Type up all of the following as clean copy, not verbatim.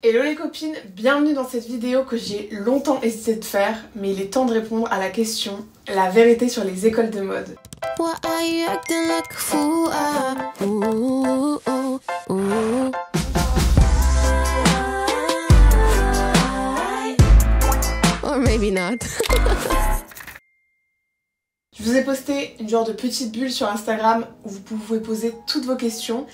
Hello les copines, bienvenue dans cette vidéo que j'ai longtemps hésité de faire, mais il est temps de répondre à la question, la vérité sur les écoles de mode. Why are you acting like a fool? Ooh, ooh, ooh. Or maybe not. Je vous ai posté une genre de petite bulle sur Instagram où vous pouvez poser toutes vos questions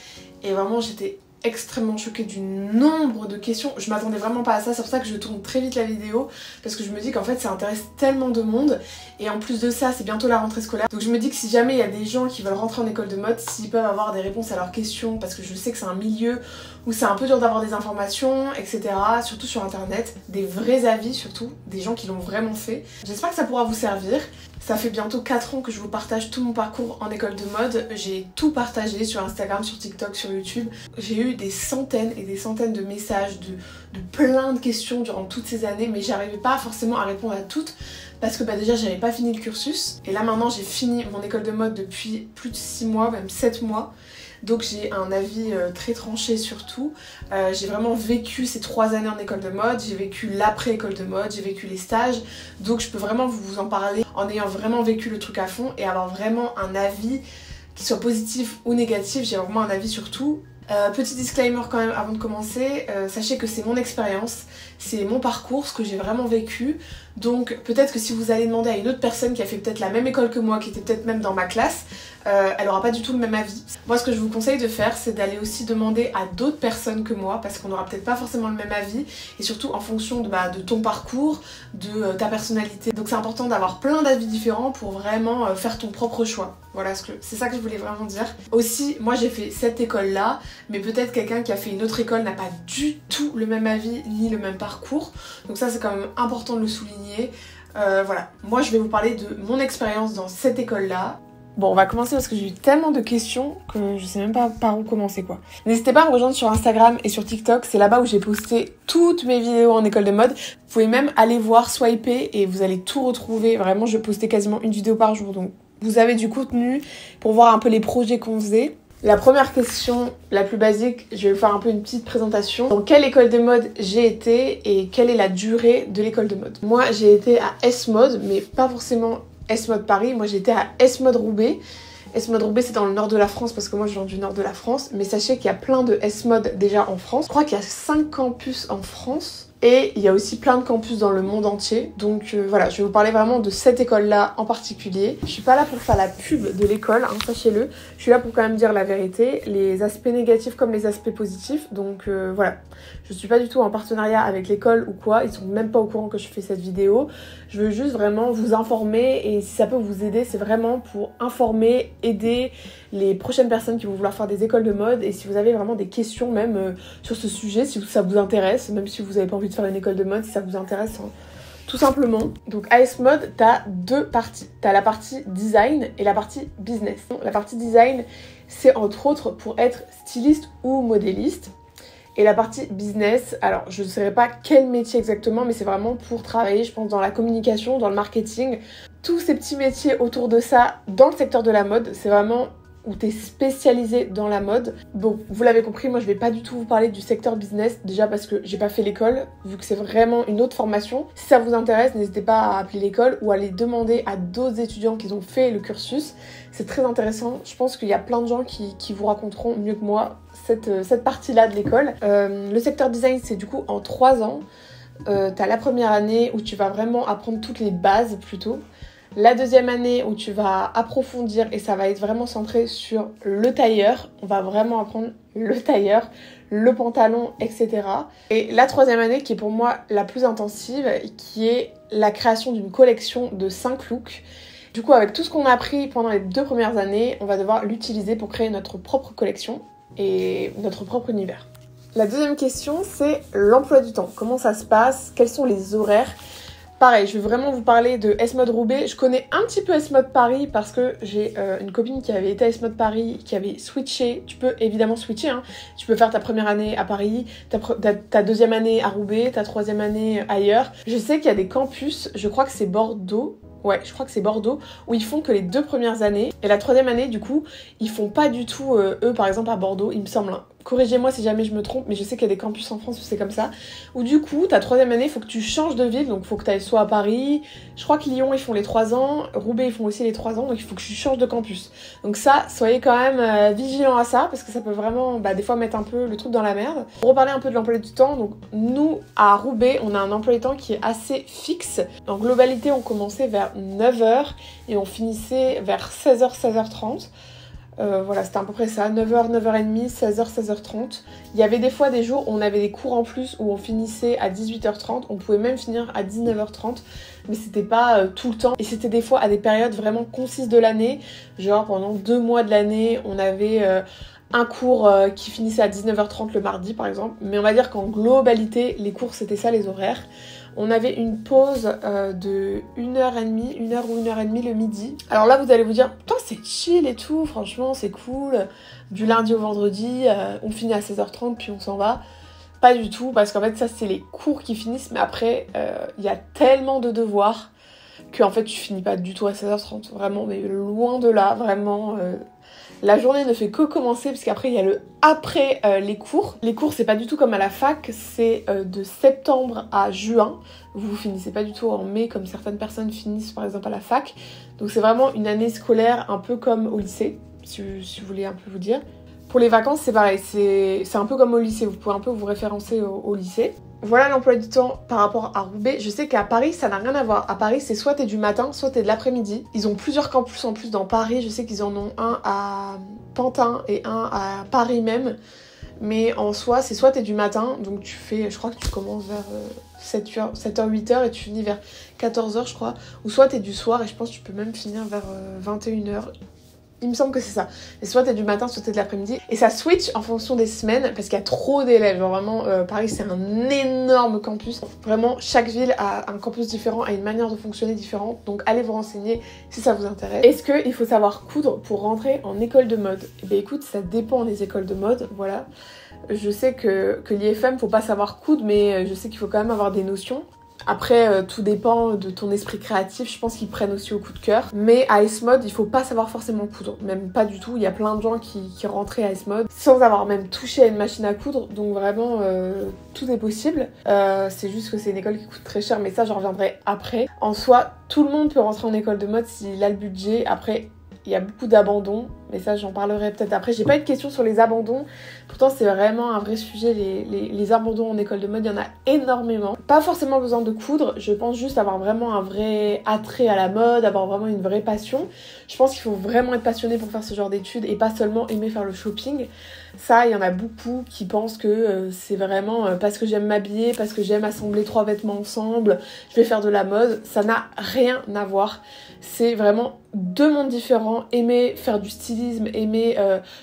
et vraiment j'étais extrêmement choquée du nombre de questions. Je m'attendais vraiment pas à ça, c'est pour ça que je tourne très vite la vidéo parce que je me dis qu'en fait ça intéresse tellement de monde et en plus de ça c'est bientôt la rentrée scolaire. Donc je me dis que si jamais il y a des gens qui veulent rentrer en école de mode, s'ils peuvent avoir des réponses à leurs questions, parce que je sais que c'est un milieu où c'est un peu dur d'avoir des informations, etc. Surtout sur internet, des vrais avis surtout, des gens qui l'ont vraiment fait. J'espère que ça pourra vous servir. Ça fait bientôt 4 ans que je vous partage tout mon parcours en école de mode. J'ai tout partagé sur Instagram, sur TikTok, sur YouTube. J'ai eu des centaines et des centaines de messages, de plein de questions durant toutes ces années, mais j'arrivais pas forcément à répondre à toutes parce que déjà j'avais pas fini le cursus. Et là maintenant j'ai fini mon école de mode depuis plus de 6 mois, même 7 mois. Donc j'ai un avis très tranché sur tout. J'ai vraiment vécu ces 3 années en école de mode, j'ai vécu l'après-école de mode, j'ai vécu les stages. Donc je peux vraiment vous en parler en ayant vraiment vécu le truc à fond et avoir vraiment un avis qui soit positif ou négatif. J'ai vraiment un avis sur tout. Petit disclaimer quand même avant de commencer, sachez que c'est mon expérience, c'est mon parcours, ce que j'ai vraiment vécu. Donc peut-être que si vous allez demander à une autre personne qui a fait peut-être la même école que moi, qui était peut-être même dans ma classe, elle aura pas du tout le même avis. Moi ce que je vous conseille de faire, c'est d'aller aussi demander à d'autres personnes que moi, parce qu'on aura peut-être pas forcément le même avis, et surtout en fonction de ton parcours, de ta personnalité. Donc c'est important d'avoir plein d'avis différents pour vraiment faire ton propre choix. Voilà, c'est ça que je voulais vraiment dire. Aussi, moi j'ai fait cette école-là, mais peut-être quelqu'un qui a fait une autre école n'a pas du tout le même avis ni le même parcours. Donc ça c'est quand même important de le souligner. Voilà, moi je vais vous parler de mon expérience dans cette école-là. Bon, on va commencer parce que j'ai eu tellement de questions que je sais même pas par où commencer quoi. N'hésitez pas à me rejoindre sur Instagram et sur TikTok, c'est là-bas où j'ai posté toutes mes vidéos en école de mode. Vous pouvez même aller voir, swiper et vous allez tout retrouver. Vraiment, je postais quasiment une vidéo par jour, donc vous avez du contenu pour voir un peu les projets qu'on faisait. La première question, la plus basique, je vais vous faire un peu une petite présentation. Dans quelle école de mode j'ai été et quelle est la durée de l'école de mode. Moi, j'ai été à S-Mode, mais pas forcément S-Mode Paris. Moi, j'étais à S-Mode Roubaix. S-Mode Roubaix, c'est dans le nord de la France parce que moi, je viens du nord de la France. Mais sachez qu'il y a plein de S-Mode déjà en France. Je crois qu'il y a 5 campus en France. Et il y a aussi plein de campus dans le monde entier. Donc voilà, je vais vous parler vraiment de cette école-là en particulier. Je suis pas là pour faire la pub de l'école, hein, sachez-le. Je suis là pour quand même dire la vérité, les aspects négatifs comme les aspects positifs. Donc voilà, je suis pas du tout en partenariat avec l'école ou quoi. Ils sont même pas au courant que je fais cette vidéo. Je veux juste vraiment vous informer et si ça peut vous aider, c'est vraiment pour informer, aider les prochaines personnes qui vont vouloir faire des écoles de mode. Et si vous avez vraiment des questions même sur ce sujet, si ça vous intéresse, même si vous n'avez pas envie de faire une école de mode, si ça vous intéresse, hein, tout simplement. Donc à S-Mode, t'as 2 parties. T'as la partie design et la partie business. La partie design, c'est entre autres pour être styliste ou modéliste. Et la partie business, alors je ne saurais pas quel métier exactement, mais c'est vraiment pour travailler, je pense, dans la communication, dans le marketing. Tous ces petits métiers autour de ça, dans le secteur de la mode, c'est vraiment où tu es spécialisé dans la mode. Bon, vous l'avez compris, moi je vais pas du tout vous parler du secteur business, déjà parce que j'ai pas fait l'école, vu que c'est vraiment une autre formation. Si ça vous intéresse, n'hésitez pas à appeler l'école ou à aller demander à d'autres étudiants qui ont fait le cursus. C'est très intéressant, je pense qu'il y a plein de gens qui vous raconteront mieux que moi cette partie-là de l'école. Le secteur design, c'est du coup en 3 ans. T'as la première année où tu vas vraiment apprendre toutes les bases plutôt. La deuxième année où tu vas approfondir et ça va être vraiment centré sur le tailleur. On va vraiment apprendre le tailleur, le pantalon, etc. Et la troisième année qui est pour moi la plus intensive, qui est la création d'une collection de 5 looks. Du coup, avec tout ce qu'on a appris pendant les 2 premières années, on va devoir l'utiliser pour créer notre propre collection et notre propre univers. La deuxième question, c'est l'emploi du temps. Comment ça se passe? Quels sont les horaires? Pareil, je vais vraiment vous parler de S-Mode Roubaix. Je connais un petit peu S-Mode Paris parce que j'ai une copine qui avait été à S-Mode Paris, qui avait switché. Tu peux évidemment switcher, hein. Tu peux faire ta première année à Paris, ta deuxième année à Roubaix, ta troisième année ailleurs. Je sais qu'il y a des campus, je crois que c'est Bordeaux. Ouais, je crois que c'est Bordeaux, où ils font que les 2 premières années. Et la troisième année, du coup, ils font pas du tout, eux, par exemple, à Bordeaux, il me semble. Hein. Corrigez-moi si jamais je me trompe, mais je sais qu'il y a des campus en France où c'est comme ça. Où du coup, ta 3e année, il faut que tu changes de ville, donc il faut que tu ailles soit à Paris, je crois que Lyon ils font les 3 ans, Roubaix ils font aussi les 3 ans, donc il faut que tu changes de campus. Donc ça, soyez quand même vigilants à ça, parce que ça peut vraiment, des fois, mettre un peu le truc dans la merde. Pour reparler un peu de l'emploi du temps, donc nous, à Roubaix, on a un emploi du temps qui est assez fixe. En globalité, on commençait vers 9h et on finissait vers 16h, 16h30. Voilà, c'était à peu près ça, 9h, 9h30, 16h, 16h30. Il y avait des fois des jours où on avait des cours en plus où on finissait à 18h30, on pouvait même finir à 19h30, mais c'était pas tout le temps. Et c'était des fois à des périodes vraiment concises de l'année, genre pendant 2 mois de l'année, on avait un cours qui finissait à 19h30 le mardi par exemple, mais on va dire qu'en globalité, les cours c'était ça les horaires. On avait une pause de 1h30, 1h ou 1h30 le midi. Alors là, vous allez vous dire, putain, c'est chill et tout, franchement, c'est cool. Du lundi au vendredi, on finit à 16h30, puis on s'en va. Pas du tout, parce qu'en fait, ça, c'est les cours qui finissent, mais après, il y a tellement de devoirs qu'en fait, tu finis pas du tout à 16h30. Vraiment, mais loin de là, vraiment... La journée ne fait que commencer parce qu'après il y a le après les cours. Les cours c'est pas du tout comme à la fac, c'est de septembre à juin. Vous finissez pas du tout en mai comme certaines personnes finissent par exemple à la fac. Donc c'est vraiment une année scolaire un peu comme au lycée, si vous voulez un peu vous dire. Pour les vacances c'est pareil, c'est un peu comme au lycée, vous pouvez un peu vous référencer au lycée. Voilà l'emploi du temps par rapport à Roubaix. Je sais qu'à Paris, ça n'a rien à voir. À Paris, c'est soit t'es du matin, soit t'es de l'après-midi. Ils ont plusieurs campus en plus dans Paris. Je sais qu'ils en ont un à Pantin et un à Paris même. Mais en soi, c'est soit t'es du matin, donc tu fais, je crois que tu commences vers 7h, 8h et tu finis vers 14h, je crois. Ou soit t'es du soir et je pense que tu peux même finir vers 21h. Il me semble que c'est ça. Et soit t'es du matin, soit t'es de l'après-midi. Et ça switch en fonction des semaines parce qu'il y a trop d'élèves. Genre vraiment, Paris c'est un énorme campus. Vraiment, chaque ville a un campus différent, a une manière de fonctionner différente. Donc allez vous renseigner si ça vous intéresse. Est-ce qu'il faut savoir coudre pour rentrer en école de mode? Eh bien écoute, ça dépend des écoles de mode, voilà. Je sais que l'IFM, faut pas savoir coudre, mais je sais qu'il faut quand même avoir des notions. Après, tout dépend de ton esprit créatif, je pense qu'ils prennent aussi au coup de cœur. Mais à S-Mode, il faut pas savoir forcément coudre, même pas du tout. Il y a plein de gens qui rentraient à S-Mode sans avoir même touché à une machine à coudre, donc vraiment, tout est possible. C'est juste que c'est une école qui coûte très cher, mais ça, j'en reviendrai après. En soi, tout le monde peut rentrer en école de mode s'il a le budget. Après, il y a beaucoup d'abandons, mais ça j'en parlerai peut-être après. J'ai pas eu de questions sur les abandons, pourtant c'est vraiment un vrai sujet, les abandons en école de mode, il y en a énormément. Pas forcément besoin de coudre, je pense juste avoir vraiment un vrai attrait à la mode, avoir vraiment une vraie passion. Je pense qu'il faut vraiment être passionné pour faire ce genre d'études et pas seulement aimer faire le shopping. Ça, il y en a beaucoup qui pensent que c'est vraiment parce que j'aime m'habiller, parce que j'aime assembler 3 vêtements ensemble, je vais faire de la mode. Ça n'a rien à voir. C'est vraiment 2 mondes différents. Aimer faire du stylisme, aimer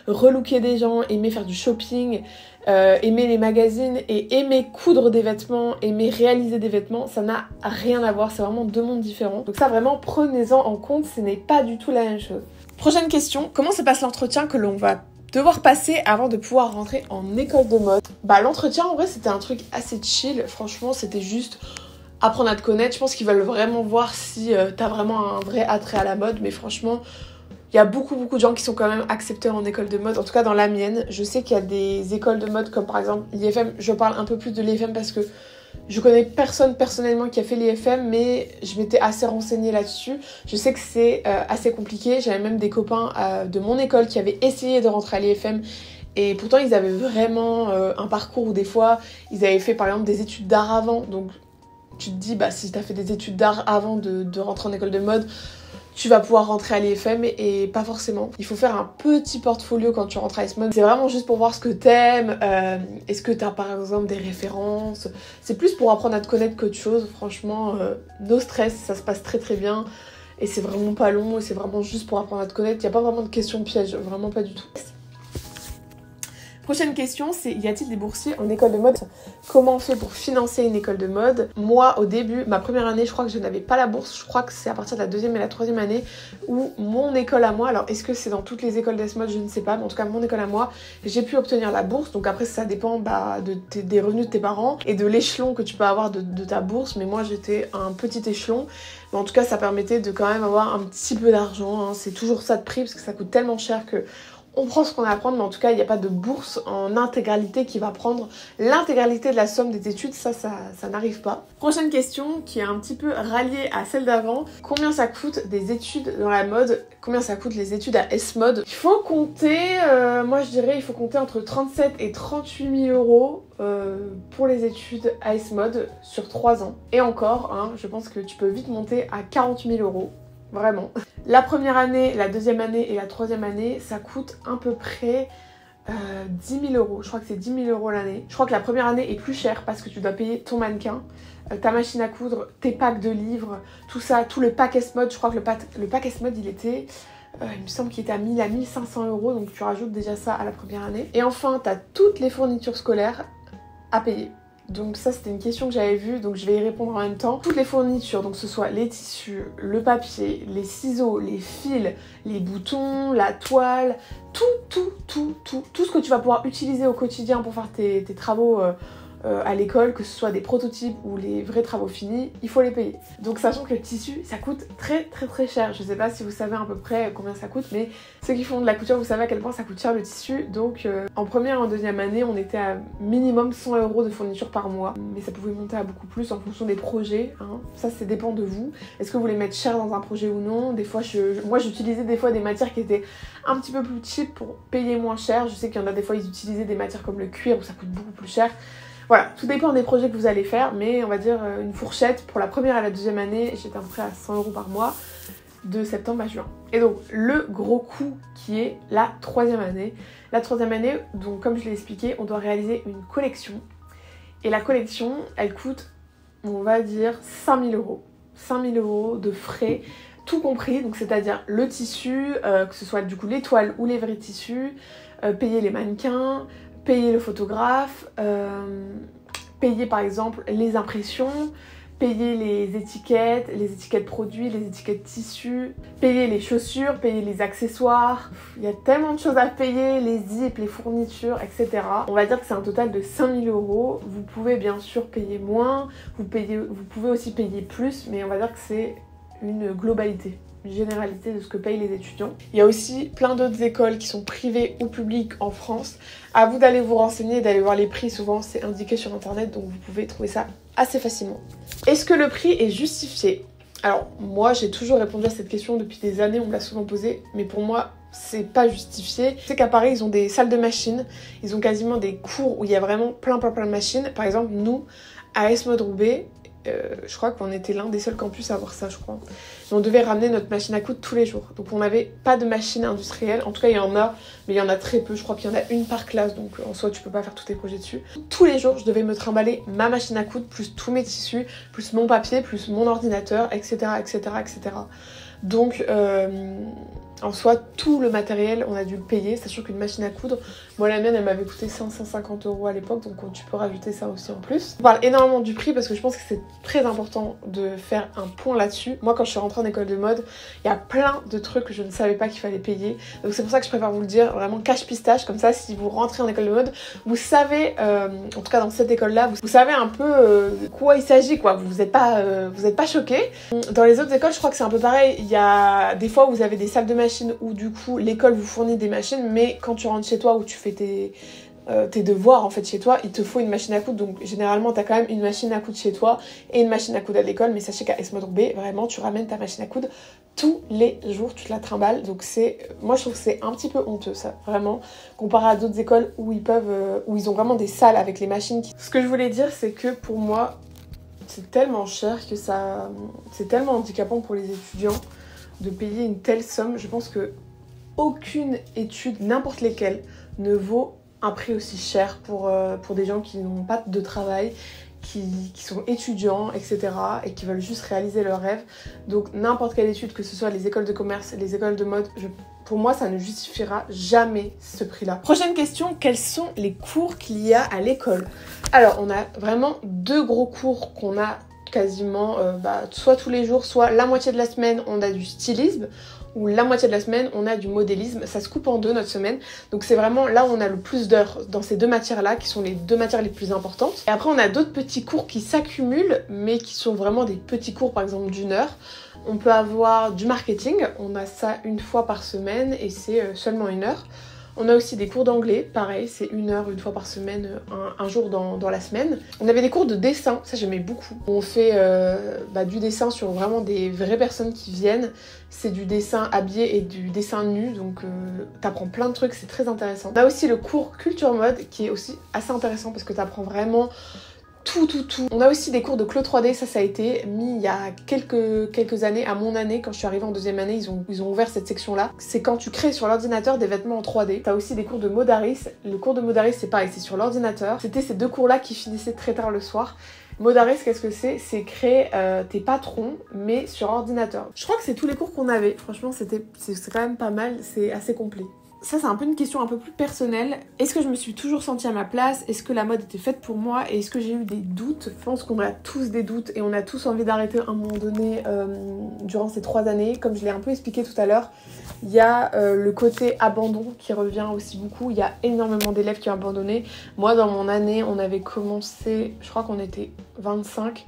relooker des gens, aimer faire du shopping, aimer les magazines et aimer coudre des vêtements, aimer réaliser des vêtements, ça n'a rien à voir. C'est vraiment 2 mondes différents. Donc ça, vraiment, prenez-en en compte, ce n'est pas du tout la même chose. Prochaine question, comment se passe l'entretien que l'on va devoir passer avant de pouvoir rentrer en école de mode? L'entretien en vrai c'était un truc assez chill, franchement c'était juste apprendre à te connaître. Je pense qu'ils veulent vraiment voir si t'as vraiment un vrai attrait à la mode, mais franchement il y a beaucoup de gens qui sont quand même acceptés en école de mode, en tout cas dans la mienne. Je sais qu'il y a des écoles de mode comme par exemple l'IFM, je parle un peu plus de l'IFM parce que je connais personne personnellement qui a fait l'IFM, mais je m'étais assez renseignée là-dessus. Je sais que c'est assez compliqué. J'avais même des copains de mon école qui avaient essayé de rentrer à l'IFM et pourtant ils avaient vraiment un parcours où des fois ils avaient fait par exemple des études d'art avant. Donc tu te dis, si t'as fait des études d'art avant de rentrer en école de mode, tu vas pouvoir rentrer à l'IFM et pas forcément. Il faut faire un petit portfolio quand tu rentres à S-Mode. C'est vraiment juste pour voir ce que t'aimes. Est-ce que t'as par exemple des références? C'est plus pour apprendre à te connaître qu'autre chose. Franchement, no stress, ça se passe très très bien. Et c'est vraiment pas long et c'est vraiment juste pour apprendre à te connaître. Il n'y a pas vraiment de questions pièges, vraiment pas du tout. Prochaine question, c'est y a-t-il des boursiers en école de mode? Comment on fait pour financer une école de mode? Moi, au début, ma première année, je crois que je n'avais pas la bourse. Je crois que c'est à partir de la 2e et la 3e année où mon école à moi, alors est-ce que c'est dans toutes les écoles d'S-Mode? Je ne sais pas, mais en tout cas, mon école à moi, j'ai pu obtenir la bourse. Donc après, ça dépend des revenus de tes parents et de l'échelon que tu peux avoir de ta bourse. Mais moi, j'étais à un petit échelon. Mais en tout cas, ça permettait de quand même avoir un petit peu d'argent. Hein. C'est toujours ça de prix parce que ça coûte tellement cher que on prend ce qu'on a à prendre, mais en tout cas il n'y a pas de bourse en intégralité qui va prendre l'intégralité de la somme des études, ça n'arrive pas. Prochaine question qui est un petit peu ralliée à celle d'avant, combien ça coûte des études dans la mode, combien ça coûte les études à S-Mode? Il faut compter, moi je dirais il faut compter entre 37 et 38 000 euros pour les études à S-Mode sur 3 ans. Et encore, hein, je pense que tu peux vite monter à 40 000 euros. Vraiment. La première année, la deuxième année et la troisième année, ça coûte à peu près 10 000 euros. Je crois que c'est 10 000 euros l'année. Je crois que la première année est plus chère parce que tu dois payer ton mannequin, ta machine à coudre, tes packs de livres, tout ça, tout le pack S-Mode. Je crois que le pack S-Mode, il était... il me semble qu'il était à 1000 à 1500 euros, donc tu rajoutes déjà ça à la première année. Et enfin, tu as toutes les fournitures scolaires à payer. Donc ça c'était une question que j'avais vue, donc je vais y répondre en même temps. Toutes les fournitures, donc que ce soit les tissus, le papier, les ciseaux, les fils, les boutons, la toile, tout ce que tu vas pouvoir utiliser au quotidien pour faire tes travaux à l'école, que ce soit des prototypes ou les vrais travaux finis, il faut les payer. Donc sachant que le tissu, ça coûte très cher. Je sais pas si vous savez à peu près combien ça coûte, mais ceux qui font de la couture, vous savez à quel point ça coûte cher le tissu. Donc en première et en deuxième année, on était à minimum 100 euros de fourniture par mois. Mais ça pouvait monter à beaucoup plus en fonction des projets, hein. Ça dépend de vous. Est-ce que vous voulez mettre cher dans un projet ou non? Des fois, moi j'utilisais des fois des matières qui étaient un petit peu plus cheap pour payer moins cher. Je sais qu'il y en a des fois, ils utilisaient des matières comme le cuir où ça coûte beaucoup plus cher. Voilà, tout dépend des projets que vous allez faire, mais on va dire une fourchette pour la première et la deuxième année, j'étais à peu près à 100 euros par mois, de septembre à juin. Et donc, le gros coût qui est la troisième année. La troisième année, donc comme je l'ai expliqué, on doit réaliser une collection. Et la collection, elle coûte, on va dire, 5 000 euros. 5 000 euros de frais, tout compris, donc c'est-à-dire le tissu, que ce soit du coup les toiles ou les vrais tissus, payer les mannequins, payer le photographe, payer par exemple les impressions, payer les étiquettes produits, les étiquettes tissus, payer les chaussures, payer les accessoires. Il y a tellement de choses à payer, les zips, les fournitures, etc. On va dire que c'est un total de 5 000 euros. Vous pouvez bien sûr payer moins, vous pouvez aussi payer plus, mais on va dire que c'est une globalité. Généralité de ce que payent les étudiants. Il y a aussi plein d'autres écoles qui sont privées ou publiques en France. À vous d'aller vous renseigner, d'aller voir les prix, souvent c'est indiqué sur internet, donc vous pouvez trouver ça assez facilement. Est-ce que le prix est justifié? Alors moi j'ai toujours répondu à cette question depuis des années, on me l'a souvent posée, mais pour moi c'est pas justifié. C'est qu'à Paris ils ont des salles de machines, ils ont quasiment des cours où il y a vraiment plein de machines. Par exemple nous, à S-Mode Roubaix, je crois qu'on était l'un des seuls campus à avoir ça, je crois. Et on devait ramener notre machine à coudre tous les jours. Donc on n'avait pas de machine industrielle. En tout cas, il y en a, mais il y en a très peu. Je crois qu'il y en a une par classe, donc en soi, tu peux pas faire tous tes projets dessus. Tous les jours, je devais me trimballer ma machine à coudre, plus tous mes tissus, plus mon papier, plus mon ordinateur, etc. Donc, en soi, tout le matériel, on a dû le payer, sachant qu'une machine à coudre, moi la mienne, elle m'avait coûté 550 euros à l'époque, donc tu peux rajouter ça aussi en plus. On parle énormément du prix parce que je pense que c'est très important de faire un point là-dessus. Moi, quand je suis rentrée en école de mode, il y a plein de trucs que je ne savais pas qu'il fallait payer. Donc c'est pour ça que je préfère vous le dire, vraiment cache pistache, comme ça, si vous rentrez en école de mode, vous savez, en tout cas dans cette école-là, vous savez un peu de quoi il s'agit, quoi. Vous êtes pas choqués. Dans les autres écoles, je crois que c'est un peu pareil. Il y a des fois où vous avez des salles de machines où du coup l'école vous fournit des machines, mais quand tu rentres chez toi ou tu fais tes devoirs en fait chez toi, il te faut une machine à coudre. Donc généralement t'as quand même une machine à coudre chez toi et une machine à coudre à l'école, mais sachez qu'à S-Mode Roubaix, vraiment tu ramènes ta machine à coudre tous les jours, tu te la trimbales. Donc moi je trouve que c'est un petit peu honteux ça, vraiment, comparé à d'autres écoles où ils ont vraiment des salles avec les machines. Ce que je voulais dire, c'est que pour moi c'est tellement cher que c'est tellement handicapant pour les étudiants de payer une telle somme. Je pense que aucune étude, n'importe lesquelles, ne vaut un prix aussi cher pour des gens qui n'ont pas de travail, qui sont étudiants, etc. et qui veulent juste réaliser leurs rêves. Donc n'importe quelle étude, que ce soit les écoles de commerce, les écoles de mode, pour moi ça ne justifiera jamais ce prix-là. Prochaine question, quels sont les cours qu'il y a à l'école? Alors on a vraiment deux gros cours qu'on a quasiment soit tous les jours, soit la moitié de la semaine on a du stylisme, ou la moitié de la semaine on a du modélisme. Ça se coupe en deux notre semaine, donc c'est vraiment là où on a le plus d'heures dans ces deux matières là qui sont les deux matières les plus importantes. Et après on a d'autres petits cours qui s'accumulent mais qui sont vraiment des petits cours, par exemple d'1 heure. On peut avoir du marketing, on a ça une fois par semaine et c'est seulement 1 heure. On a aussi des cours d'anglais, pareil, c'est 1 heure une fois par semaine, un jour dans la semaine. On avait des cours de dessin, ça j'aimais beaucoup. On fait du dessin sur vraiment des vraies personnes qui viennent. C'est du dessin habillé et du dessin nu, donc t'apprends plein de trucs, c'est très intéressant. On a aussi le cours culture mode qui est aussi assez intéressant parce que t'apprends vraiment tout. On a aussi des cours de Clo 3D, ça a été mis il y a quelques années, à mon année, quand je suis arrivée en 2e année, ils ont ouvert cette section-là. C'est quand tu crées sur l'ordinateur des vêtements en 3D. T'as aussi des cours de Modaris. Le cours de Modaris, c'est pareil, c'est sur l'ordinateur. C'était ces 2 cours-là qui finissaient très tard le soir. Modaris, qu'est-ce que c'est? C'est créer tes patrons, mais sur ordinateur. Je crois que c'est tous les cours qu'on avait. Franchement, c'est quand même pas mal, c'est assez complet. Ça, c'est un peu une question un peu plus personnelle. Est-ce que je me suis toujours sentie à ma place? Est-ce que la mode était faite pour moi? Et est-ce que j'ai eu des doutes? Je pense qu'on a tous des doutes et on a tous envie d'arrêter à un moment donné durant ces 3 années. Comme je l'ai un peu expliqué tout à l'heure, il y a le côté abandon qui revient aussi beaucoup. Il y a énormément d'élèves qui ont abandonné. Moi, dans mon année, on avait commencé, je crois qu'on était 25.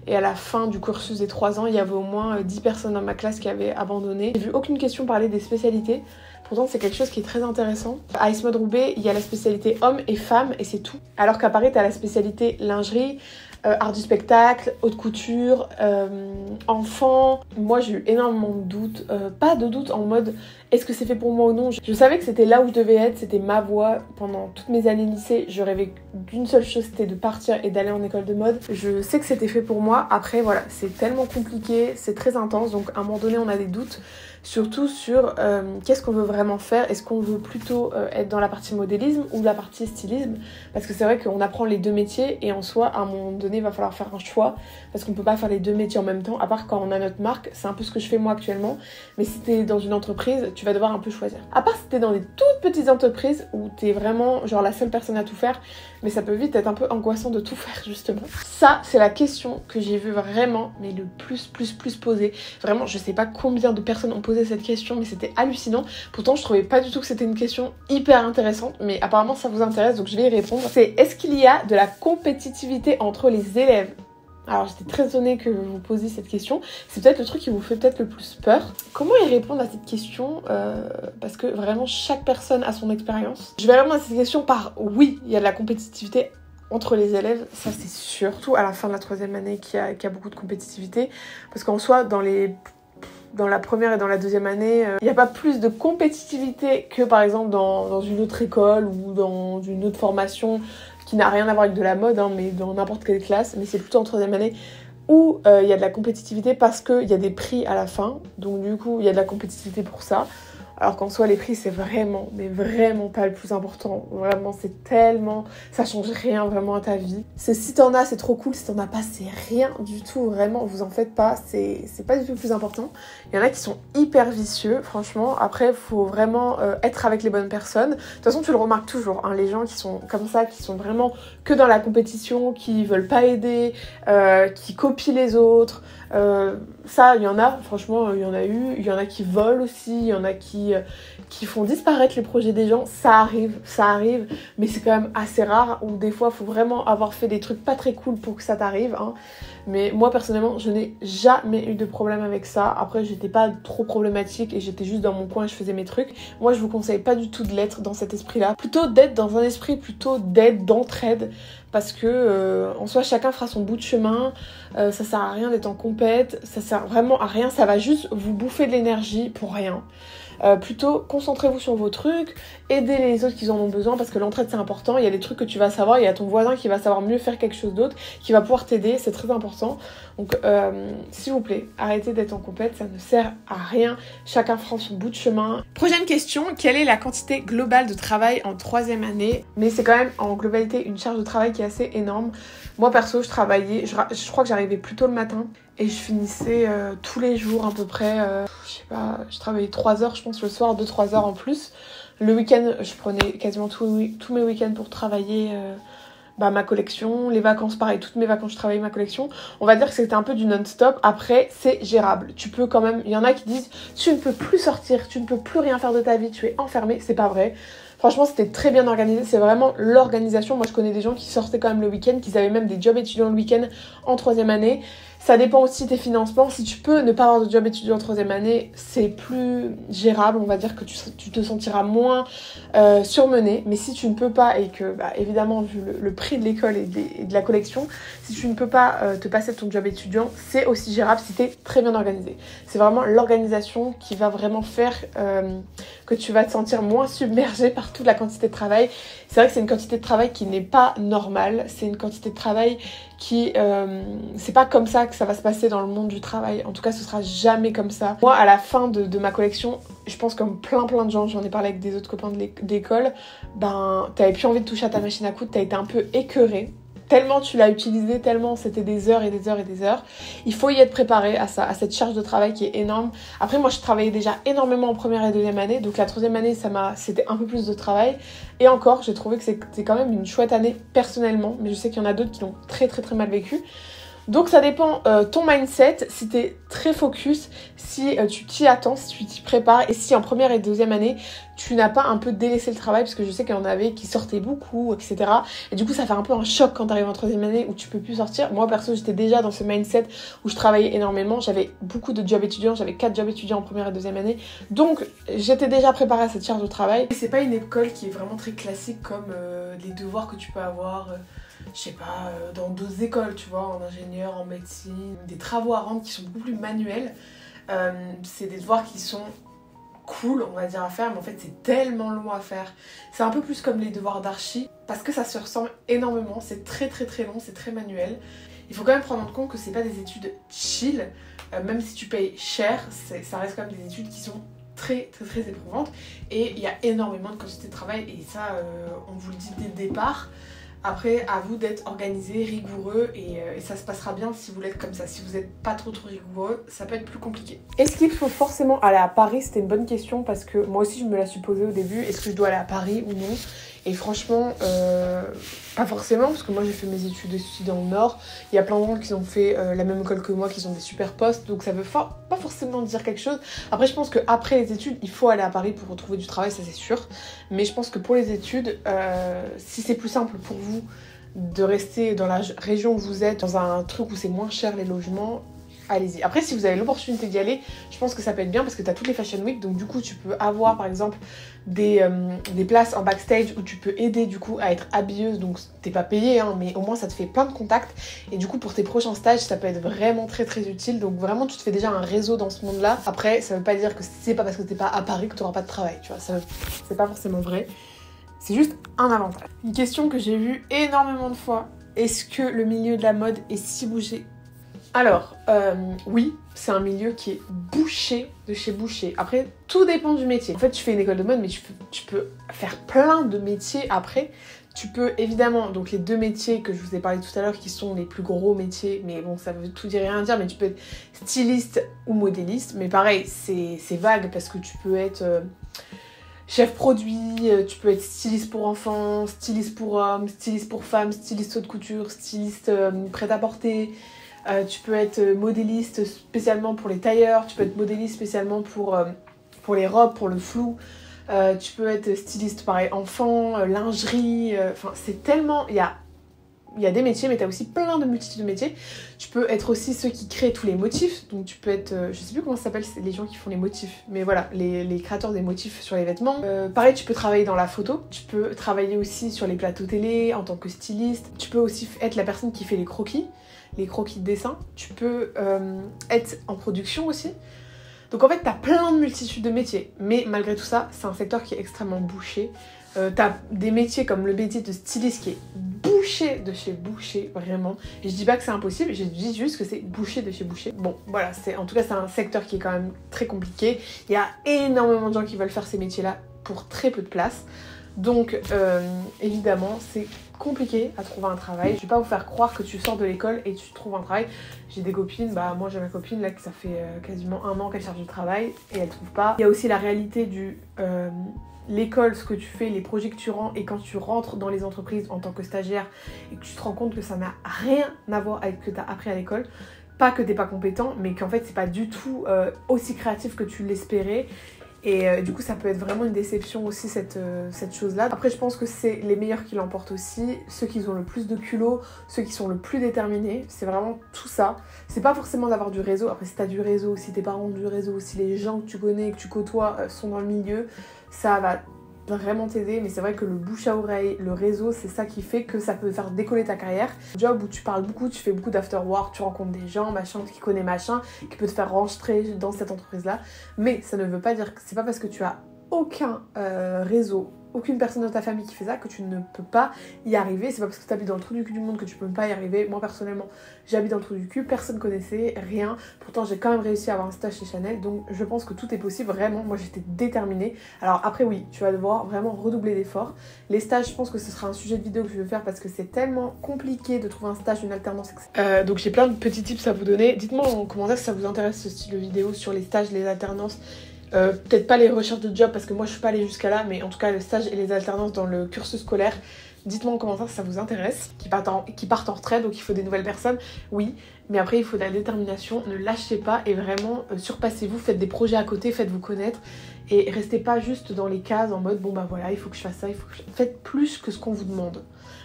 Et à la fin du cursus des 3 ans, il y avait au moins 10 personnes dans ma classe qui avaient abandonné. J'ai vu aucune question parler des spécialités. Pourtant, c'est quelque chose qui est très intéressant. À Ice Mode Roubaix, il y a la spécialité hommes et femmes et c'est tout. Alors qu'à Paris, t'as la spécialité lingerie, art du spectacle, haute couture, enfants. Moi, j'ai eu énormément de doutes. Pas de doutes en mode est-ce que c'est fait pour moi ou non. Je savais que c'était là où je devais être, c'était ma voie. Pendant toutes mes années lycée, je rêvais d'une seule chose, c'était de partir et d'aller en école de mode. Je sais que c'était fait pour moi. Après, voilà, c'est tellement compliqué, c'est très intense. Donc, à un moment donné, on a des doutes. Surtout sur qu'est-ce qu'on veut vraiment faire. Est-ce qu'on veut plutôt être dans la partie modélisme ou la partie stylisme? Parce que c'est vrai qu'on apprend les 2 métiers et en soi, à un moment donné, il va falloir faire un choix parce qu'on peut pas faire les 2 métiers en même temps, à part quand on a notre marque. C'est un peu ce que je fais moi actuellement. Mais si t'es dans une entreprise, tu vas devoir un peu choisir. À part si t'es dans des toutes petites entreprises où t'es vraiment genre la seule personne à tout faire, mais ça peut vite être un peu angoissant de tout faire justement. Ça, c'est la question que j'ai vu vraiment, mais le plus posée. Vraiment, je sais pas combien de personnes ont posé cette question, mais c'était hallucinant. Pourtant, je trouvais pas du tout que c'était une question hyper intéressante, mais apparemment ça vous intéresse, donc je vais y répondre. C'est est-ce qu'il y a de la compétitivité entre les élèves? Alors j'étais très étonnée que vous posiez cette question. C'est peut-être le truc qui vous fait peut-être le plus peur. Comment y répondre à cette question parce que vraiment chaque personne a son expérience. Je vais répondre à cette question par oui, il y a de la compétitivité entre les élèves, ça c'est sûr. Surtout à la fin de la 3e année qu'il y a beaucoup de compétitivité. Parce qu'en soi, dans la première et dans la 2e année, il n'y a pas plus de compétitivité que par exemple dans une autre école ou dans une autre formation qui n'a rien à voir avec de la mode, hein, mais dans n'importe quelle classe. Mais c'est plutôt en 3e année où il y a de la compétitivité parce qu'il y a des prix à la fin. Donc du coup, il y a de la compétitivité pour ça. Alors qu'en soi, les prix, c'est vraiment, mais vraiment pas le plus important. Vraiment, c'est tellement... Ça change rien vraiment à ta vie. Si t'en as, c'est trop cool. Si t'en as pas, c'est rien du tout. Vraiment, vous en faites pas. C'est pas du tout le plus important. Il y en a qui sont hyper vicieux, franchement. Après, il faut vraiment être avec les bonnes personnes. De toute façon, tu le remarques toujours. Hein, les gens qui sont comme ça, qui sont vraiment que dans la compétition, qui veulent pas aider, qui copient les autres... ça, il y en a, franchement, il y en a eu. Il y en a qui volent aussi, il y en a qui font disparaître les projets des gens. Ça arrive, mais c'est quand même assez rare, où des fois, il faut vraiment avoir fait des trucs pas très cool pour que ça t'arrive, hein. Mais moi, personnellement, je n'ai jamais eu de problème avec ça. Après, j'étais pas trop problématique et j'étais juste dans mon coin et je faisais mes trucs. Moi, je vous conseille pas du tout de l'être dans cet esprit-là. Plutôt d'être dans un esprit plutôt d'aide, d'entraide. Parce que en soi chacun fera son bout de chemin, ça sert à rien d'être en compète, ça sert vraiment à rien, ça va juste vous bouffer de l'énergie pour rien. Plutôt concentrez-vous sur vos trucs, aidez les autres qui en ont besoin parce que l'entraide c'est important, il y a des trucs que tu vas savoir, il y a ton voisin qui va savoir mieux faire quelque chose d'autre, qui va pouvoir t'aider, c'est très important. Donc s'il vous plaît, arrêtez d'être en compète, ça ne sert à rien, chacun fera son bout de chemin. Prochaine question, quelle est la quantité globale de travail en 3e année? Mais c'est quand même en globalité une charge de travail qui est assez énorme. Moi perso, je travaillais, je crois que j'arrivais plus tôt le matin et je finissais tous les jours à peu près, je sais pas, je travaillais 3 heures je pense le soir, 2-3 heures en plus. Le week-end, je prenais quasiment tous mes week-ends pour travailler ma collection. Les vacances, pareil, toutes mes vacances, je travaillais ma collection. On va dire que c'était un peu du non-stop. Après, c'est gérable. Tu peux quand même... Il y en a qui disent, tu ne peux plus sortir, tu ne peux plus rien faire de ta vie, tu es enfermé. C'est pas vrai. Franchement, c'était très bien organisé. C'est vraiment l'organisation. Moi, je connais des gens qui sortaient quand même le week-end, qui avaient même des jobs étudiants le week-end en 3e année. Ça dépend aussi de tes financements. Si tu peux ne pas avoir de job étudiant en 3e année, c'est plus gérable. On va dire que tu te sentiras moins surmené. Mais si tu ne peux pas, et que, bah, évidemment, vu le prix de l'école et de la collection, si tu ne peux pas te passer de ton job étudiant, c'est aussi gérable si tu es très bien organisé. C'est vraiment l'organisation qui va vraiment faire que tu vas te sentir moins submergé par toute la quantité de travail. C'est vrai que c'est une quantité de travail qui n'est pas normale. C'est une quantité de travail qui... c'est pas comme ça que ça va se passer dans le monde du travail. En tout cas, ce sera jamais comme ça. Moi, à la fin de ma collection, je pense comme plein de gens, j'en ai parlé avec des autres copains d'école, ben, t'avais plus envie de toucher à ta machine à coudre, t'as été un peu écœurée. Tellement tu l'as utilisé, tellement c'était des heures et des heures et des heures. Il faut y être préparé à ça, à cette charge de travail qui est énorme. Après, moi, je travaillais déjà énormément en 1re et 2e année. Donc la 3e année, c'était un peu plus de travail. Et encore, j'ai trouvé que c'était quand même une chouette année personnellement. Mais je sais qu'il y en a d'autres qui l'ont très mal vécu. Donc ça dépend ton mindset, si t'es très focus, si tu t'y attends, si tu t'y prépares et si en 1re et 2e année tu n'as pas un peu délaissé le travail, parce que je sais qu'il y en avait qui sortaient beaucoup, etc. Et du coup ça fait un peu un choc quand t'arrives en 3e année où tu peux plus sortir. Moi perso j'étais déjà dans ce mindset où je travaillais énormément, j'avais beaucoup de jobs étudiants, j'avais 4 jobs étudiants en 1re et 2e année, donc j'étais déjà préparée à cette charge de travail. Et c'est pas une école qui est vraiment très classique comme les devoirs que tu peux avoir... je sais pas, dans d'autres écoles, tu vois, en ingénieur, en médecine, des travaux à rendre qui sont beaucoup plus manuels. C'est des devoirs qui sont cool, on va dire, à faire, mais en fait c'est tellement long à faire. C'est un peu plus comme les devoirs d'archi, parce que ça se ressemble énormément, c'est très long, c'est très manuel. Il faut quand même prendre en compte que c'est pas des études chill, même si tu payes cher, ça reste quand même des études qui sont très éprouvantes, et il y a énormément de quantité de travail, et ça, on vous le dit dès le départ. Après, à vous d'être organisé, rigoureux, et ça se passera bien si vous l'êtes comme ça. Si vous n'êtes pas trop rigoureux, ça peut être plus compliqué. Est-ce qu'il faut forcément aller à Paris? C'était une bonne question, parce que moi aussi je me la suis posée au début. Est-ce que je dois aller à Paris ou non? Et franchement, pas forcément, parce que moi j'ai fait mes études aussi dans le Nord. Il y a plein de gens qui ont fait la même école que moi, qui ont des super postes, donc ça veut pas forcément dire quelque chose. Après, je pense qu'après les études, il faut aller à Paris pour retrouver du travail, ça c'est sûr. Mais je pense que pour les études, si c'est plus simple pour vous de rester dans la région où vous êtes, dans un truc où c'est moins cher les logements, allez-y. Après, si vous avez l'opportunité d'y aller, je pense que ça peut être bien parce que tu as toutes les Fashion Week, donc du coup tu peux avoir par exemple des places en backstage où tu peux aider du coup à être habilleuse, donc t'es pas payé hein, mais au moins ça te fait plein de contacts, et du coup pour tes prochains stages ça peut être vraiment très utile, donc vraiment tu te fais déjà un réseau dans ce monde là. Après ça veut pas dire que c'est pas parce que t'es pas à Paris que t'auras pas de travail, tu vois, c'est pas forcément vrai, c'est juste un avantage. Une question que j'ai vue énormément de fois, est-ce que le milieu de la mode est si bougé? Alors, oui, c'est un milieu qui est bouché de chez bouché. Après, tout dépend du métier. En fait, tu fais une école de mode, mais tu peux faire plein de métiers après. Tu peux évidemment, donc les 2 métiers que je vous ai parlé tout à l'heure, qui sont les plus gros métiers, mais bon, ça veut tout dire et rien dire, mais tu peux être styliste ou modéliste. Mais pareil, c'est vague parce que tu peux être... chef produit, tu peux être styliste pour enfants, styliste pour hommes, styliste pour femmes, styliste haute couture, styliste prêt-à-porter. Tu peux être modéliste spécialement pour les tailleurs, tu peux être modéliste spécialement pour les robes, pour le flou. Tu peux être styliste pareil enfant, lingerie, enfin c'est tellement... Il y a des métiers, mais tu as aussi plein de multitudes de métiers. Tu peux être aussi ceux qui créent tous les motifs. Donc tu peux être, je sais plus comment ça s'appelle, c'est les gens qui font les motifs. Mais voilà, les créateurs des motifs sur les vêtements. Pareil, tu peux travailler dans la photo. Tu peux travailler aussi sur les plateaux télé en tant que styliste. Tu peux aussi être la personne qui fait les croquis de dessin. Tu peux être en production aussi. Donc en fait, t'as plein de multitudes de métiers. Mais malgré tout ça, c'est un secteur qui est extrêmement bouché. T'as des métiers comme le métier de styliste qui est bouché de chez bouché, vraiment. Et je dis pas que c'est impossible, je dis juste que c'est bouché de chez bouché. Bon, voilà, en tout cas c'est un secteur qui est quand même très compliqué. Il y a énormément de gens qui veulent faire ces métiers-là pour très peu de place. Donc évidemment, c'est compliqué à trouver un travail. Je vais pas vous faire croire que tu sors de l'école et tu trouves un travail. J'ai des copines, moi j'ai ma copine là que ça fait quasiment 1 an qu'elle cherche du travail et elle trouve pas. Il y a aussi la réalité du... l'école, ce que tu fais, les projets que tu rends, et quand tu rentres dans les entreprises en tant que stagiaire et que tu te rends compte que ça n'a rien à voir avec ce que tu as appris à l'école, pas que t'es pas compétent, mais qu'en fait c'est pas du tout aussi créatif que tu l'espérais, Et du coup ça peut être vraiment une déception aussi cette chose-là. Après je pense que c'est les meilleurs qui l'emportent aussi, ceux qui ont le plus de culot, ceux qui sont le plus déterminés, c'est vraiment tout ça. C'est pas forcément d'avoir du réseau, après si t'as du réseau, si tes parents ont du réseau, si les gens que tu connais et que tu côtoies sont dans le milieu, ça va vraiment t'aider, mais c'est vrai que le bouche à oreille, le réseau, c'est ça qui fait que ça peut faire décoller ta carrière. Job où tu parles beaucoup, tu fais beaucoup d'after work, tu rencontres des gens, machin, qui connaît machin, qui peut te faire rentrer dans cette entreprise-là, mais ça ne veut pas dire que c'est pas parce que tu as aucun réseau, aucune personne dans ta famille qui fait ça que tu ne peux pas y arriver. C'est pas parce que tu habites dans le trou du cul du monde que tu peux pas y arriver. Moi personnellement j'habite dans le trou du cul, personne connaissait, rien, pourtant j'ai quand même réussi à avoir un stage chez Chanel, donc je pense que tout est possible, vraiment. Moi j'étais déterminée. Alors après oui, tu vas devoir vraiment redoubler d'efforts. Les stages, je pense que ce sera un sujet de vidéo que je vais faire parce que c'est tellement compliqué de trouver un stage, une alternance, etc. Donc j'ai plein de petits tips à vous donner. Dites-moi en commentaire si ça vous intéresse ce style de vidéo sur les stages, les alternances. Peut-être pas les recherches de job parce que moi je suis pas allée jusqu'à là, mais en tout cas le stage et les alternances dans le cursus scolaire. Dites-moi en commentaire si ça vous intéresse, qui partent en retraite, donc il faut des nouvelles personnes, oui, mais après il faut de la détermination, ne lâchez pas et vraiment surpassez-vous, faites des projets à côté, faites-vous connaître et restez pas juste dans les cases en mode bon bah voilà, il faut que je fasse ça, il faut que faites plus que ce qu'on vous demande.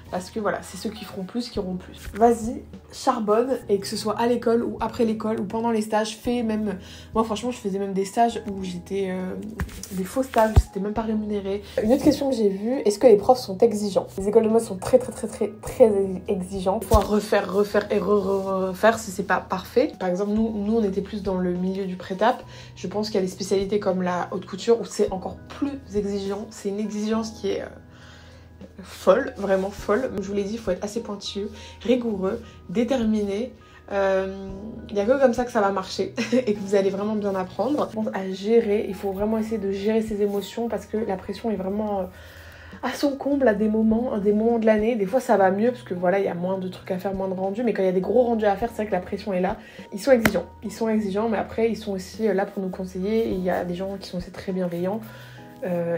Parce que voilà, c'est ceux qui feront plus qui auront plus. Vas-y, charbonne, et que ce soit à l'école ou après l'école ou pendant les stages, fais même... Moi franchement, je faisais même des stages où j'étais... des faux stages, où c'était même pas rémunéré. Une autre question que j'ai vue, est-ce que les profs sont exigeants? Les écoles de mode sont très exigeants. Il faut refaire et refaire si c'est pas parfait. Par exemple, nous on était plus dans le milieu du prêt-à-porter. Je pense qu'il y a des spécialités comme la haute couture où c'est encore plus exigeant. C'est une exigence qui est... folle, vraiment folle. Je vous l'ai dit, il faut être assez pointilleux, rigoureux, déterminé. Il n'y a que comme ça que ça va marcher et que vous allez vraiment bien apprendre. Je pense à gérer, il faut vraiment essayer de gérer ses émotions parce que la pression est vraiment à son comble à des moments de l'année. Des fois ça va mieux parce que voilà, il y a moins de trucs à faire, moins de rendus, mais quand il y a des gros rendus à faire, c'est vrai que la pression est là. Ils sont exigeants, mais après ils sont aussi là pour nous conseiller et il y a des gens qui sont aussi très bienveillants.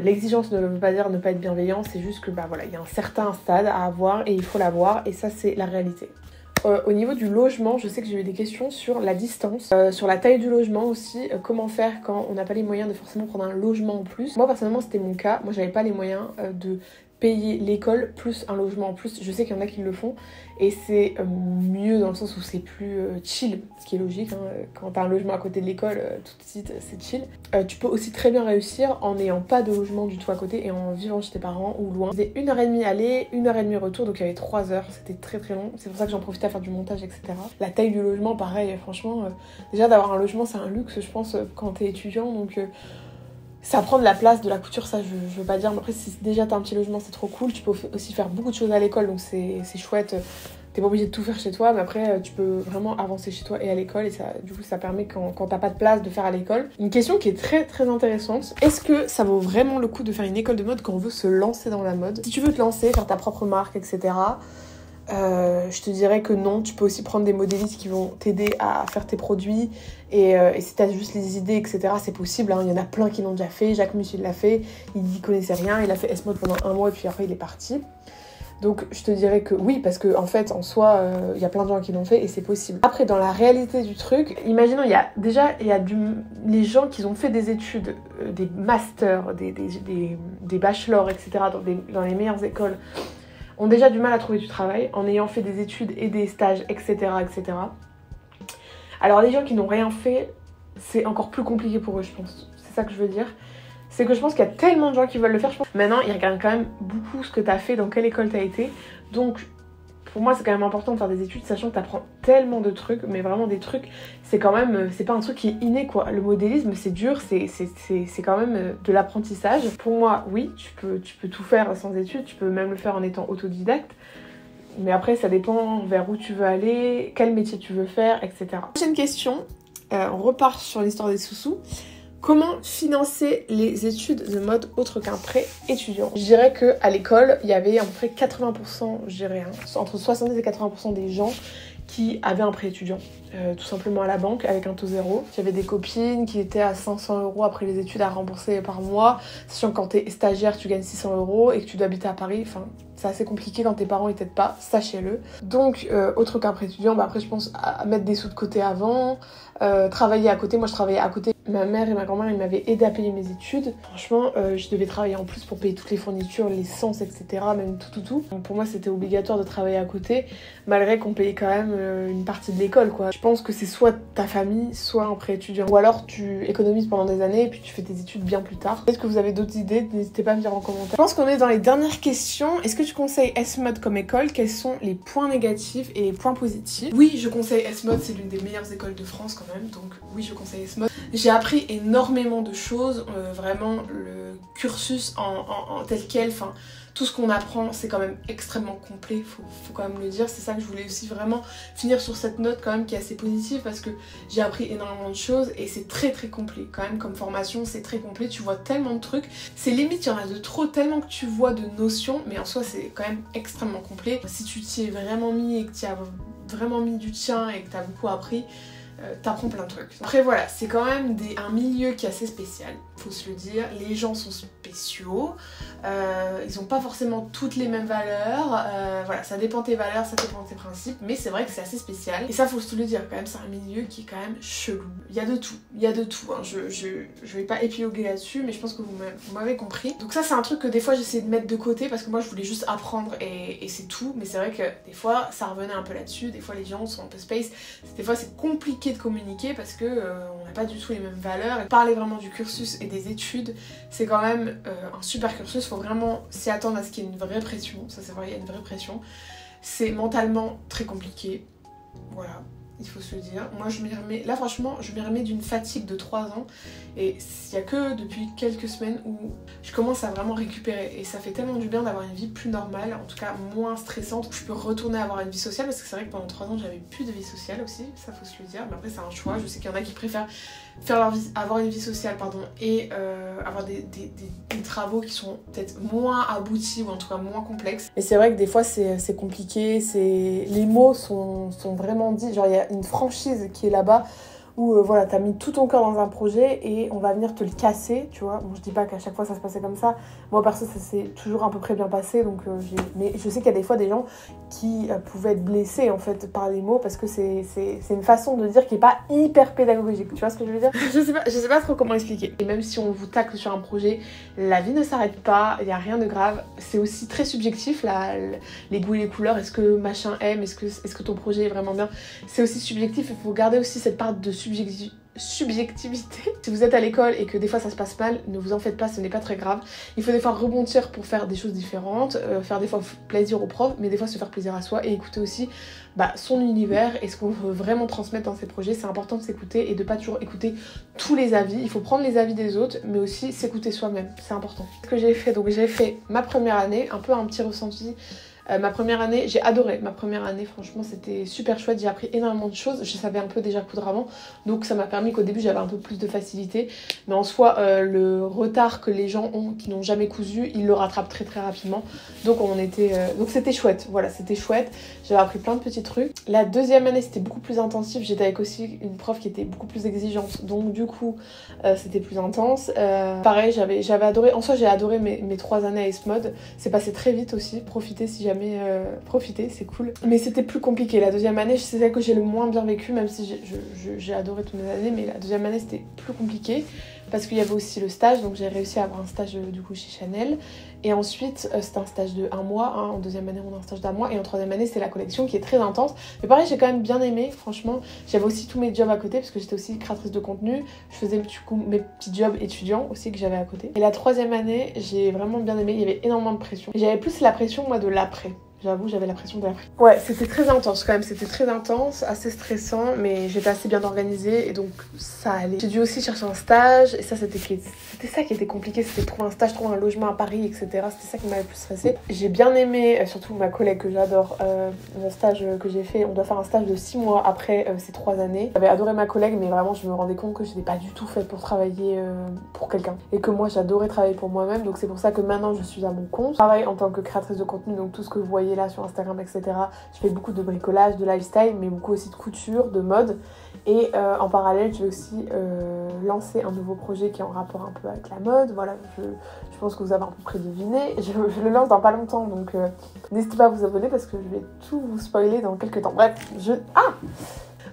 L'exigence ne veut pas dire ne pas être bienveillant, c'est juste que bah voilà, il y a un certain stade à avoir et il faut l'avoir et ça c'est la réalité. Au niveau du logement, je sais que j'ai eu des questions sur la distance, sur la taille du logement aussi, comment faire quand on n'a pas les moyens de forcément prendre un logement en plus. Moi personnellement c'était mon cas, moi j'avais pas les moyens de payer l'école plus un logement en plus. Je sais qu'il y en a qui le font et c'est mieux dans le sens où c'est plus chill, ce qui est logique, hein. Quand t'as un logement à côté de l'école, tout de suite c'est chill. Tu peux aussi très bien réussir en n'ayant pas de logement du tout à côté et en vivant chez tes parents ou loin. C'était 1h30 aller, 1h30 retour, donc il y avait 3 heures, c'était très long. C'est pour ça que j'en profitais à faire du montage, etc. La taille du logement, pareil, franchement, déjà d'avoir un logement c'est un luxe je pense quand t'es étudiant, donc... ça prend de la place, de la couture, ça je veux pas dire, mais après si déjà t'as un petit logement c'est trop cool, tu peux aussi faire beaucoup de choses à l'école donc c'est chouette, t'es pas obligé de tout faire chez toi, mais après tu peux vraiment avancer chez toi et à l'école et ça, du coup ça permet quand t'as pas de place de faire à l'école. Une question qui est très intéressante, est-ce que ça vaut vraiment le coup de faire une école de mode quand on veut se lancer dans la mode? Si tu veux te lancer, faire ta propre marque, etc., je te dirais que non, tu peux aussi prendre des modélistes qui vont t'aider à faire tes produits et si t'as juste les idées, etc., c'est possible, hein. Il y en a plein qui l'ont déjà fait. Jacques Mus il l'a fait, il n'y connaissait rien, il a fait S-Mode pendant 1 mois et puis après il est parti. Donc je te dirais que oui, parce que en fait en soi il y a plein de gens qui l'ont fait et c'est possible. Après dans la réalité du truc, imaginons il y a les gens qui ont fait des études, des masters, des bachelors, etc. dans les meilleures écoles ont déjà du mal à trouver du travail en ayant fait des études et des stages, etc. etc. Alors les gens qui n'ont rien fait, c'est encore plus compliqué pour eux, je pense. C'est ça que je veux dire. C'est que je pense qu'il y a tellement de gens qui veulent le faire. Maintenant, ils regardent quand même beaucoup ce que tu as fait, dans quelle école tu as été. Donc, pour moi, c'est quand même important de faire des études, sachant que tu apprends tellement de trucs, mais vraiment des trucs, c'est quand même, c'est pas un truc qui est inné, quoi. Le modélisme, c'est dur, c'est quand même de l'apprentissage. Pour moi, oui, tu peux tout faire sans études, tu peux même le faire en étant autodidacte. Mais après, ça dépend vers où tu veux aller, quel métier tu veux faire, etc. Prochaine question, on repart sur l'histoire des sous-sous. Comment financer les études de mode autre qu'un prêt étudiant? Je dirais qu'à l'école, il y avait à peu près 80%, je dirais, entre 70 et 80% des gens qui avaient un prêt étudiant, tout simplement à la banque avec un taux zéro. J'avais des copines qui étaient à 500 € après les études à rembourser par mois, sachant que quand t'es stagiaire tu gagnes 600 € et que tu dois habiter à Paris, enfin c'est assez compliqué quand tes parents ils t'aident pas, sachez-le. Donc autre qu'un prêt étudiant, bah après je pense à mettre des sous de côté avant, travailler à côté. Moi je travaillais à côté ma mère et ma grand-mère ils m'avaient aidé à payer mes études. Franchement, je devais travailler en plus pour payer toutes les fournitures, l'essence, etc. Même tout. Donc pour moi c'était obligatoire de travailler à côté, malgré qu'on payait quand même une partie de l'école quoi. Je pense que c'est soit ta famille, soit un prêt étudiant. Ou alors tu économises pendant des années et puis tu fais tes études bien plus tard. Est-ce que vous avez d'autres idées? N'hésitez pas à me dire en commentaire. Je pense qu'on est dans les dernières questions. Est-ce que tu conseilles S-Mode comme école? Quels sont les points négatifs et les points positifs? Oui, je conseille S-Mode, c'est l'une des meilleures écoles de France quand même, donc oui, je conseille S-Mode. J'ai appris énormément de choses, vraiment le cursus en tel quel, enfin tout ce qu'on apprend c'est quand même extrêmement complet, faut quand même le dire. C'est ça que je voulais aussi vraiment finir sur cette note quand même qui est assez positive, parce que j'ai appris énormément de choses et c'est très complet quand même comme formation, c'est très complet, tu vois tellement de trucs, c'est limite il y en a de trop, tellement que tu vois de notions, mais en soi c'est quand même extrêmement complet. Si tu t'y es vraiment mis et que tu as vraiment mis du tien et que tu as beaucoup appris, t'apprends plein de trucs. Après voilà, c'est quand même un milieu qui est assez spécial, faut se le dire. Les gens sont spéciaux, ils ont pas forcément toutes les mêmes valeurs, voilà, ça dépend de tes valeurs, ça dépend de tes principes, mais c'est vrai que c'est assez spécial. Et ça faut se le dire quand même, c'est un milieu qui est quand même chelou. Il y a de tout, hein. Je vais pas épiloguer là-dessus, mais je pense que vous m'avez compris. Donc ça c'est un truc que des fois j'essaie de mettre de côté, parce que moi je voulais juste apprendre et c'est tout, mais c'est vrai que des fois ça revenait un peu là-dessus, des fois les gens sont un peu space, des fois c'est compliqué de communiquer parce que on n'a pas du tout les mêmes valeurs. Et parler vraiment du cursus et des études, c'est quand même un super cursus, faut vraiment s'y attendre à ce qu'il y ait une vraie pression, ça c'est vrai, il y a une vraie pression. C'est mentalement très compliqué, voilà, il faut se le dire. Moi je m'y remets, là franchement je m'y remets d'une fatigue de 3 ans, et il n'y a que depuis quelques semaines où je commence à vraiment récupérer, et ça fait tellement du bien d'avoir une vie plus normale, en tout cas moins stressante, où je peux retourner à avoir une vie sociale, parce que c'est vrai que pendant 3 ans j'avais plus de vie sociale aussi, ça faut se le dire, mais après c'est un choix. Je sais qu'il y en a qui préfèrent faire leur vie, avoir une vie sociale et avoir des travaux qui sont peut-être moins aboutis ou en tout cas moins complexes. Mais c'est vrai que des fois c'est compliqué, les mots sont vraiment dits, genre il y a une franchise qui est là-bas où voilà, t'as mis tout ton cœur dans un projet et on va venir te le casser, tu vois. Bon, je dis pas qu'à chaque fois ça se passait comme ça, moi perso ça s'est toujours à peu près bien passé, donc mais je sais qu'il y a des fois des gens qui pouvaient être blessés en fait par les mots, parce que c'est une façon de dire qui est pas hyper pédagogique, tu vois ce que je veux dire. Je sais pas trop comment expliquer. Et même si on vous tacle sur un projet, la vie ne s'arrête pas, il y a rien de grave, c'est aussi très subjectif là, les goûts et les couleurs, est-ce que machin aime, est-ce que ton projet est vraiment bien, c'est aussi subjectif, il faut garder aussi cette part de subjectivité. Si vous êtes à l'école et que des fois ça se passe mal, ne vous en faites pas, ce n'est pas très grave. Il faut des fois rebondir pour faire des choses différentes, faire des fois plaisir aux profs, mais des fois se faire plaisir à soi et écouter aussi son univers et ce qu'on veut vraiment transmettre dans ses projets. C'est important de s'écouter et de pas toujours écouter tous les avis. Il faut prendre les avis des autres, mais aussi s'écouter soi-même, c'est important. Ce que j'ai fait, donc j'ai fait ma première année, un peu un petit ressenti. Ma première année, j'ai adoré ma première année, franchement c'était super chouette, j'ai appris énormément de choses, je savais un peu déjà coudre avant, donc ça m'a permis qu'au début j'avais un peu plus de facilité, mais en soi le retard que les gens ont qui n'ont jamais cousu, ils le rattrapent très rapidement, donc donc c'était chouette, voilà, c'était chouette, j'avais appris plein de petits trucs. La deuxième année c'était beaucoup plus intensif, j'étais avec aussi une prof qui était beaucoup plus exigeante, donc du coup c'était plus intense. Pareil, j'avais adoré, en soi j'ai adoré mes 3 années à S-Mode, c'est passé très vite aussi, profitez si jamais profiter, c'est cool. Mais c'était plus compliqué. La deuxième année, c'est celle que j'ai le moins bien vécu, même si j'ai adoré toutes mes années, mais la deuxième année c'était plus compliqué parce qu'il y avait aussi le stage, donc j'ai réussi à avoir un stage du coup chez Chanel. Et ensuite, c'était un stage de 1 mois, hein. En deuxième année, on a un stage d'1 mois, et en troisième année, c'est la collection qui est très intense. Mais pareil, j'ai quand même bien aimé, franchement. J'avais aussi tous mes jobs à côté, parce que j'étais aussi créatrice de contenu. Je faisais du coup mes petits jobs étudiants aussi que j'avais à côté. Et la troisième année, j'ai vraiment bien aimé, il y avait énormément de pression. Et j'avais plus la pression, moi, de l'après. J'avoue, j'avais la pression de l'après. Ouais, c'était très intense quand même, c'était très intense, assez stressant, mais j'étais assez bien organisée et donc ça allait. J'ai dû aussi chercher un stage et ça c'était ça qui était compliqué, c'était de trouver un stage, trouver un logement à Paris, etc. C'était ça qui m'avait plus stressée. J'ai bien aimé, surtout ma collègue que j'adore, le stage que j'ai fait, on doit faire un stage de 6 mois après ces 3 années. J'avais adoré ma collègue, mais vraiment je me rendais compte que je n'étais pas du tout faite pour travailler pour quelqu'un et que moi j'adorais travailler pour moi-même, donc c'est pour ça que maintenant je suis à mon compte. Je travaille en tant que créatrice de contenu, donc tout ce que vous voyez là sur Instagram, etc. Je fais beaucoup de bricolage, de lifestyle, mais beaucoup aussi de couture, de mode. Et en parallèle, je vais aussi lancer un nouveau projet qui est en rapport un peu avec la mode. Voilà, je pense que vous avez à peu près deviné. Je le lance dans pas longtemps, donc n'hésitez pas à vous abonner parce que je vais tout vous spoiler dans quelques temps. Bref,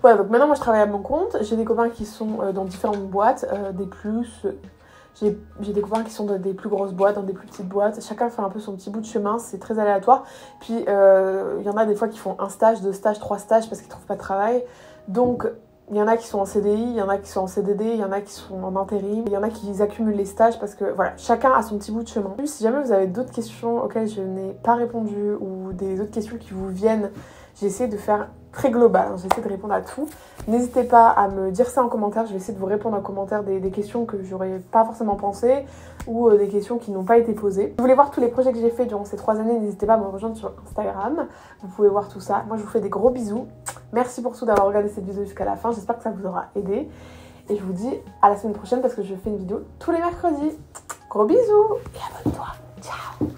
Voilà, donc maintenant moi je travaille à mon compte, j'ai des copains qui sont dans différentes boîtes, des plus... J'ai des copains qui sont dans des plus grosses boîtes, dans des plus petites boîtes. Chacun fait un peu son petit bout de chemin, c'est très aléatoire. Puis il y en a des fois qui font un stage, 2 stages, 3 stages parce qu'ils trouvent pas de travail. Donc il y en a qui sont en CDI, il y en a qui sont en CDD, il y en a qui sont en intérim, il y en a qui accumulent les stages parce que voilà, chacun a son petit bout de chemin. Si jamais vous avez d'autres questions auxquelles je n'ai pas répondu ou des autres questions qui vous viennent, j'essaie de faire très global, hein, j'essaie de répondre à tout. N'hésitez pas à me dire ça en commentaire, je vais essayer de vous répondre en commentaire des questions que j'aurais pas forcément pensé ou des questions qui n'ont pas été posées. Si vous voulez voir tous les projets que j'ai fait durant ces 3 années, n'hésitez pas à me rejoindre sur Instagram, vous pouvez voir tout ça. Moi je vous fais des gros bisous, merci pour tout d'avoir regardé cette vidéo jusqu'à la fin, j'espère que ça vous aura aidé. Et je vous dis à la semaine prochaine parce que je fais une vidéo tous les mercredis. Gros bisous et abonne-toi, ciao.